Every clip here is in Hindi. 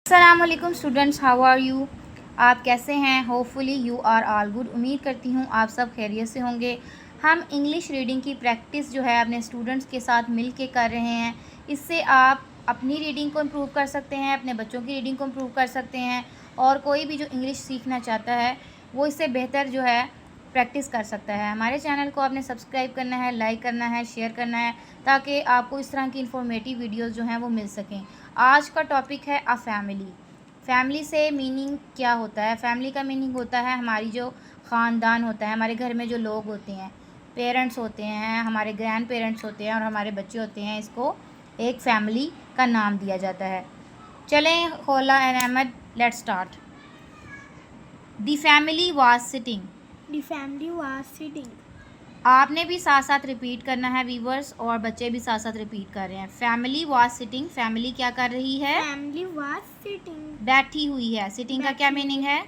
अस्सलामुअलैकुम स्टूडेंट्स, हाउ आर यू। आप कैसे हैं? Hopefully you are all good. उम्मीद करती हूँ आप सब खैरियत से होंगे। हम इंग्लिश रीडिंग की प्रैक्टिस जो है अपने स्टूडेंट्स के साथ मिल के कर रहे हैं। इससे आप अपनी रीडिंग को इम्प्रूव कर सकते हैं, अपने बच्चों की रीडिंग को इम्प्रूव कर सकते हैं और कोई भी जो इंग्लिश सीखना चाहता है वो इससे बेहतर जो है प्रैक्टिस कर सकता है। हमारे चैनल को आपने सब्सक्राइब करना है, लाइक करना है, शेयर करना है ताकि आपको इस तरह की इन्फॉर्मेटिव वीडियोस जो हैं वो मिल सकें। आज का टॉपिक है अ फैमिली। फैमिली से मीनिंग क्या होता है? फैमिली का मीनिंग होता है हमारी जो ख़ानदान होता है, हमारे घर में जो लोग होते हैं, पेरेंट्स होते हैं, हमारे ग्रैंड पेरेंट्स होते हैं और हमारे बच्चे होते हैं। इसको एक फैमिली का नाम दिया जाता है। चलें होला and Ahmad, let's start. The family was sitting. The family was sitting. आपने भी साथ साथ रिपीट करना है व्यूअर्स, और बच्चे भी साथ साथ रिपीट कर रहे हैं। फैमिली वाज सिटिंग, फैमिली क्या कर रही है? Family was sitting. बैठी हुई है। सिटिंग का क्या मीनिंग है?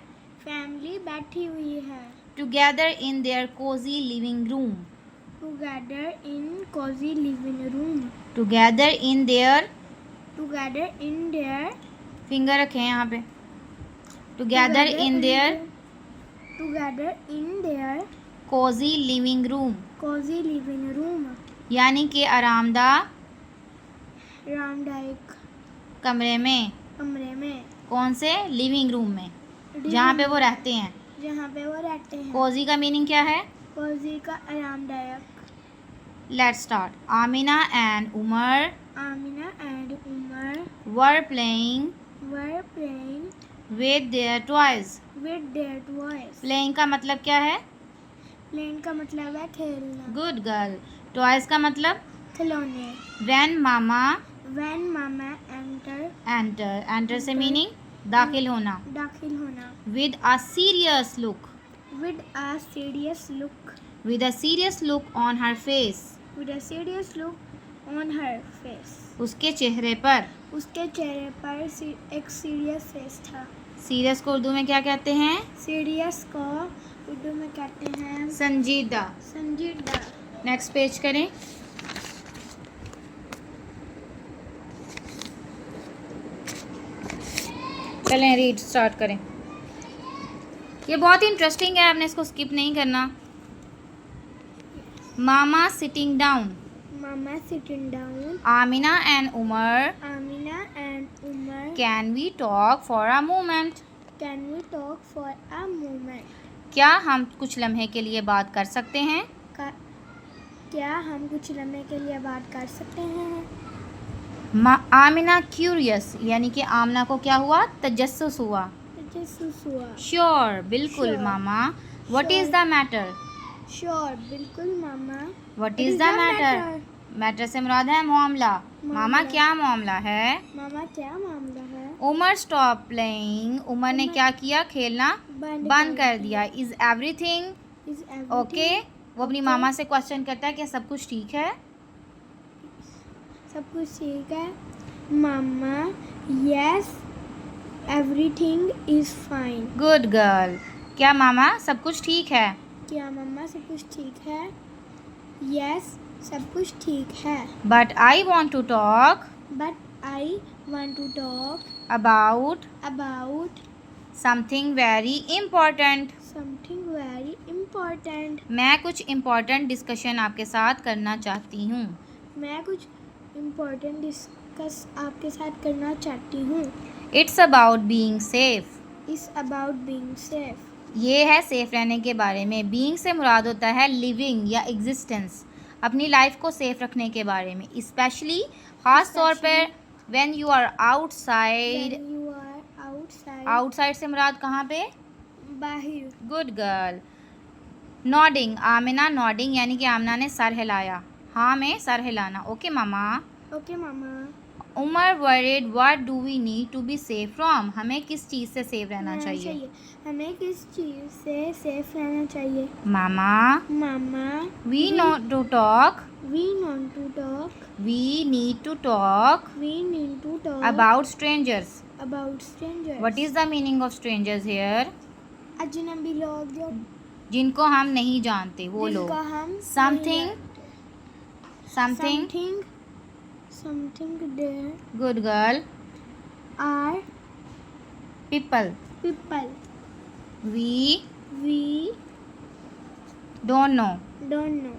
Family बैठी हुई है. Together in their cozy living room. Together in cozy living room. Together in their, Together in their. Finger रखें यहाँ पे। Together in their Together in their cozy living room, cozy living room. यानी कि आरामदा आरामदायक कमरे में। कमरे में. कौन से? लिविंग रूम में, जहाँ पे वो रहते हैं। जहाँ पे वो रहते हैं. कोजी का मीनिंग क्या है? कोजी का आरामदायक. Let's start. Amina and Umar Amina and Umar were playing were playing with their toys. with their toys. Playing का मतलब क्या है? प्लेइंग का मतलब है खेलना. Good girl. टॉयज का मतलब? खिलौने. When mama When mama enter, enter से मीनिंग दाखिल होना। दाखिल होना. With a serious look, With a serious look. With a serious look on her face. With a serious look on her face. उसके चेहरे पर। उसके चेहरे पर एक सीरियस फेस था. सीरियस को उर्दू में क्या कहते हैं? सीरियस को उर्दू में कहते हैं संजीदा। संजीदा. नेक्स्ट पेज करें। चलें रीड स्टार्ट करें। ये बहुत इंटरेस्टिंग है, आपने इसको स्किप नहीं करना। Mama sitting down. Mama sitting down. Amina and Umar Amina and Umar. Can we talk for a moment. Can we talk for a moment? क्या हम कुछ लम्हे के लिए बात कर सकते हैं? क्या हम कुछ लम्हे के लिए बात कर सकते हैं? आमिना क्यूरियस, यानी कि आमना को क्या हुआ? तजस्सुस हुआ। तजस्सुस हुआ. श्योर, बिल्कुल Sure. Mama. What is the matter? Sure, बिल्कुल mama. What is the matter? Matter से मुराद है मामला। मामा क्या मामला है? मामा क्या मामला है? उमर स्टॉप प्लेइंग, उमर ने क्या किया? खेलना बंद कर दिया। Is everything Is everything okay? वो अपनी मामा से क्वेश्चन करता है, क्या सब कुछ ठीक है? सब कुछ ठीक है. मामा, yes, everything is fine. Good girl. क्या मामा सब कुछ ठीक है? क्या मामा सब कुछ ठीक है? Yes, सब कुछ ठीक है. But I want to talk But I want to talk about about something very important. something very important. मैं कुछ इम्पोर्टेंट डिस्कशन आपके साथ करना चाहती हूँ। मैं कुछ important डिस्कस आपके साथ करना चाहती हूँ. It's about being safe. It's about being safe. ये है सेफ रहने के बारे में। बीइंग से मुराद होता है लिविंग या एग्जिस्टेंस, अपनी लाइफ को सेफ रखने के बारे में। स्पेशली ख़ास तौर पर when you are outside. When you are outside. Outside से मुराद कहाँ पे? बाहर. Good girl. Nodding, Amina nodding, यानी कि आमिना ने सर हिलाया। हाँ में सर हिलाना। Okay mama. Okay, mama. Umar worried what do we need to be safe from, हमें किस चीज़ से सेफ रहना चाहिए? हमें किस चीज़ से सेफ रहना चाहिए? Mama mama, we not to talk we want to talk. We need to talk We need to talk about strangers. about strangers. What is the meaning of strangers here? अजनबी लोग जो जिनको हम नहीं जानते वो लोग। जिनका हम something something something there good girl. are people. people. We We don't know. don't know.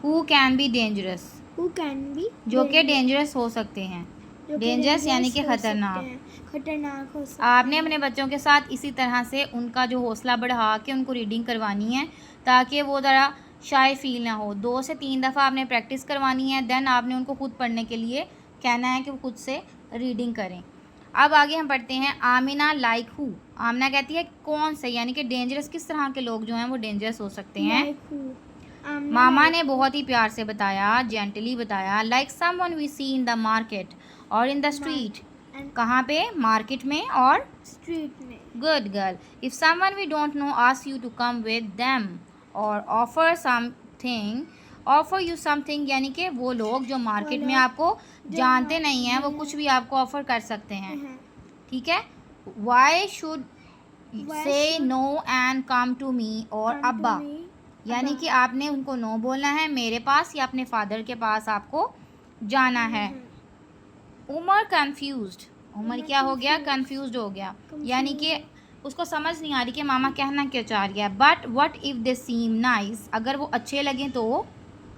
Who can be dangerous. Who can be जो कि डेंजरस हो सकते हैं. जो कि डेंजरस यानी कि dangerous हो खतरनाक. सकते हैं, खतरनाक हो सकते आपने हैं. अपने बच्चों के साथ इसी तरह से उनका जो हौसला बढ़ा के उनको रीडिंग करवानी है ताकि वो ज़रा शाय फील ना हो. 2 से 3 दफ़ा आपने प्रैक्टिस करवानी है. देन आपने उनको खुद पढ़ने के लिए कहना है कि वो खुद से रीडिंग करें. अब आगे हम पढ़ते हैं. Amina like who. आमिना कहती है कौन से, यानी कि डेंजरस किस तरह के लोग जो हैं वो डेंजरस हो सकते हैं. Like who? मामा ने बहुत ही प्यार से बताया, जेंटली बताया. Like someone we see in the market or in the street. and कहाँ पे? मार्केट में और street में. Good girl. If someone we don't know ask you to come with them or offer you something, यानी कि वो लोग जो मार्केट में आपको जानते नहीं हैं वो कुछ भी आपको ऑफर कर सकते हैं. ठीक है. Why should say no and come to me और Come to अब्बा, me. यानी कि आपने उनको नो बोलना है, मेरे पास या अपने फादर के पास आपको जाना है. उमर कंफ्यूज्ड. उमर क्या हो गया? कंफ्यूज्ड हो गया, यानी कि उसको समझ नहीं आ रही कि मामा कहना क्या चाह रही है. But what if they seem nice. अगर वो अच्छे लगें तो.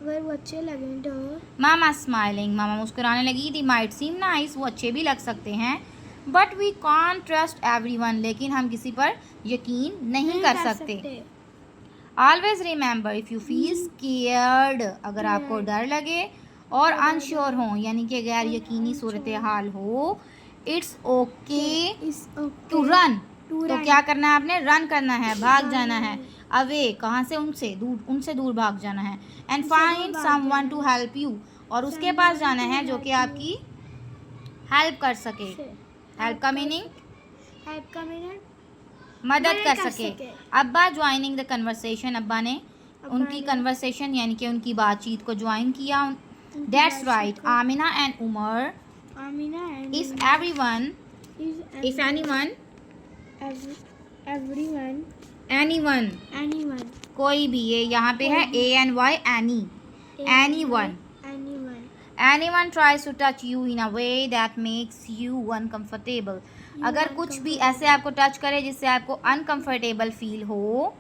अगर वो अच्छे लगें तो. मामा स्माइलिंग. मामा मुस्कुराने लगी. They might seem nice. वो अच्छे भी लग सकते हैं. But we can't trust everyone. लेकिन हम किसी पर यकीन नहीं कर सकते. Always remember if you feel scared. अगर आपको डर लगे और अनश्योर हो, यानी कि गैर यकीनी सूरत हाल हो, इट्स ओके टू रन. तो क्या करना है आपने? रन करना है, भाग जाना है. अवे कहाँ से? उनसे दूर भाग जाना है. And find someone to help you. और उसके पास जाना है जो कि आपकी हेल्प कर सके. हेल्प का मीनिंग हेल्प का मीनिंग मदद कर सके. अब्बा ज्वाइनिंग द कन्वर्सेशन. अब्बा ने उनकी कन्वर्सेशन यानी कि उनकी बातचीत को ज्वाइन किया. That's right. Amina and Umar. Amina and if everyone, if anyone, everyone कोई भी. ये यहाँ पे है ANY any. Anyone tries to touch you in a way that makes you uncomfortable. अगर कुछ भी ऐसे आपको टच करे जिससे आपको अनकंफर्टेबल फील हो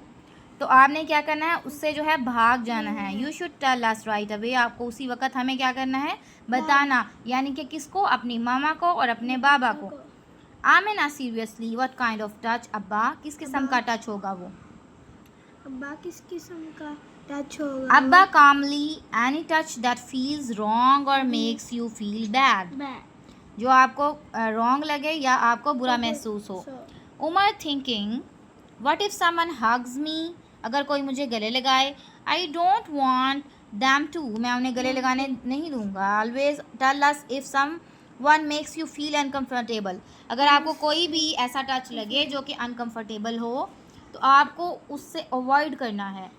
तो आपने क्या करना है? उससे जो है भाग जाना है. You should tell us right away. आपको उसी वक्त हमें क्या करना है? बताना. यानी कि किसको? अपनी मामा को और अपने बाबा को. Amina seriously. What kind of touch. अब्बा किस किस्म का टच होगा वो? अब्बा किस किस्म का टच होगा? Abba calmly. Any touch that feels wrong or makes you feel bad. जो आपको रॉन्ग लगे या आपको बुरा महसूस हो. Umar thinking. What if someone hugs me. अगर कोई मुझे गले लगाए. I don't want them to. मैं उन्हें गले लगाने नहीं दूंगा. Always tell us if someone makes you feel uncomfortable. अगर आपको कोई भी ऐसा टच लगे जो कि अनकम्फर्टेबल हो तो आपको उससे अवॉइड करना है.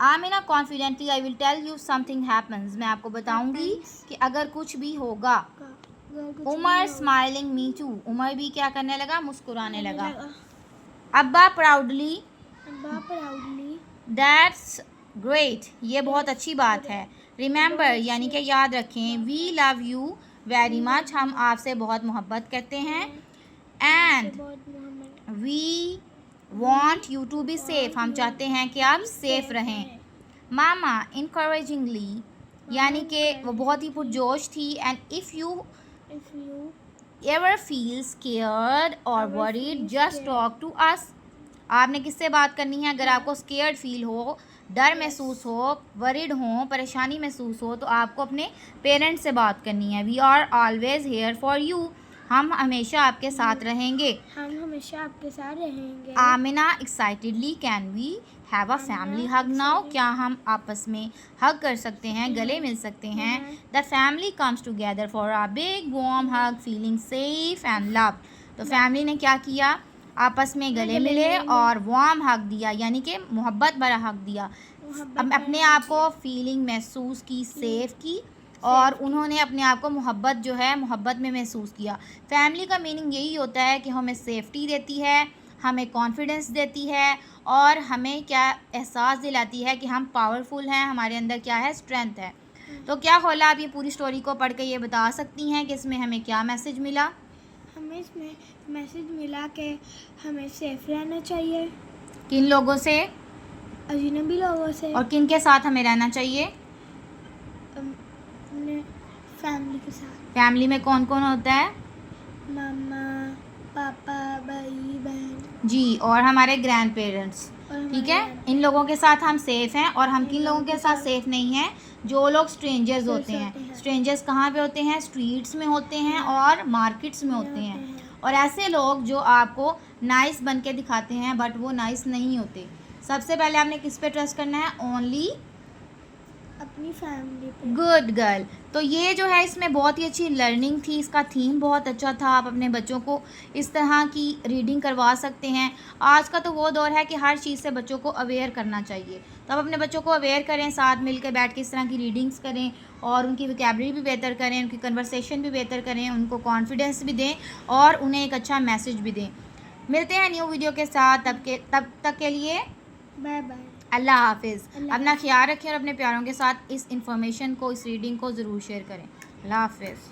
Amina confidently. I will tell you something happens. मैं आपको बताऊंगी कि अगर कुछ भी होगा. Umar smiling. Me too. Umar भी क्या करने लगा? मुस्कुराने लगा. अब्बा प्राउडली. That's great. ये बहुत अच्छी बात है. रिमेंबर यानी कि याद रखें. We love you very much. हम आपसे बहुत मोहब्बत करते हैं. And we want you to be safe. हम चाहते हैं कि आप सेफ रहें. मामा इनकरेजिंगली. यानी कि वो बहुत ही पुरजोश थी. And if you ever feel scared or worried just talk to us. आपने किससे बात करनी है? अगर आपको स्केयर्ड फील हो, डर महसूस हो, वरीड हो, परेशानी महसूस हो तो आपको अपने पेरेंट्स से बात करनी है. We are always here for you. हम हमेशा आपके साथ रहेंगे. Amina excitedly. Can we have a family hug now. क्या हम आपस में हग कर सकते हैं, गले मिल सकते हैं? The family comes together for a big warm hug feeling safe and love. तो फैमिली ने क्या किया? आपस में गले मिले और वार्म हग दिया, यानी कि मोहब्बत भरा हग दिया. अपने आप को फीलिंग महसूस की, सेफ की, और उन्होंने अपने आप को मोहब्बत जो है मोहब्बत में महसूस किया. फैमिली का मीनिंग यही होता है कि हमें सेफ्टी देती है, हमें कॉन्फिडेंस देती है और हमें क्या एहसास दिलाती है कि हम पावरफुल हैं, हमारे अंदर क्या है? स्ट्रेंथ है. तो क्या खोला आप ये पूरी स्टोरी को पढ़ के ये बता सकती हैं कि इसमें हमें क्या मैसेज मिला? हमें इसमें मैसेज मिला कि हमें सेफ रहना चाहिए किन लोगों से अजनबी लोगों से और किन के साथ हमें रहना चाहिए? अपने फैमिली के साथ। फैमिली में कौन कौन होता है? मामा, पापा, भाई, बहन जी, और हमारे ग्रैंड पेरेंट्स। और ठीक है, हमारे इन लोगों के साथ हम सेफ हैं। और हम इन किन लोगों लोगों के के साथ साथ सेफ नहीं हैं? जो लोग स्ट्रेंजर्स जो होते होते हैं। हैं। स्ट्रेंजर्स कहाँ पे होते हैं? स्ट्रीट्स में होते हैं और मार्केट्स में होते हैं। और ऐसे लोग जो आपको नाइस बन के दिखाते हैं बट वो नाइस नहीं होते। सबसे पहले आपने किस पे ट्रस्ट करना है? ओनली अपनी फैमिली पे। Good girl. तो ये जो है इसमें बहुत ही अच्छी लर्निंग थी, इसका थीम बहुत अच्छा था। आप अपने बच्चों को इस तरह की रीडिंग करवा सकते हैं। आज का तो वो दौर है कि हर चीज़ से बच्चों को अवेयर करना चाहिए, तो आप अपने बच्चों को अवेयर करें, साथ मिल के बैठ के इस तरह की रीडिंग्स करें और उनकी वोकैबुलरी भी बेहतर करें, उनकी कन्वर्सेशन भी बेहतर करें, उनको कॉन्फिडेंस भी दें और उन्हें एक अच्छा मैसेज भी दें। मिलते हैं न्यू वीडियो के साथ, तब तक के लिए बाय बाय। अल्लाह हाफिज़। अल्लाह अपना हाफिज़। ख्याल रखें और अपने प्यारों के साथ इस इन्फॉर्मेशन को, इस रीडिंग को ज़रूर शेयर करें। अल्लाह हाफिज़।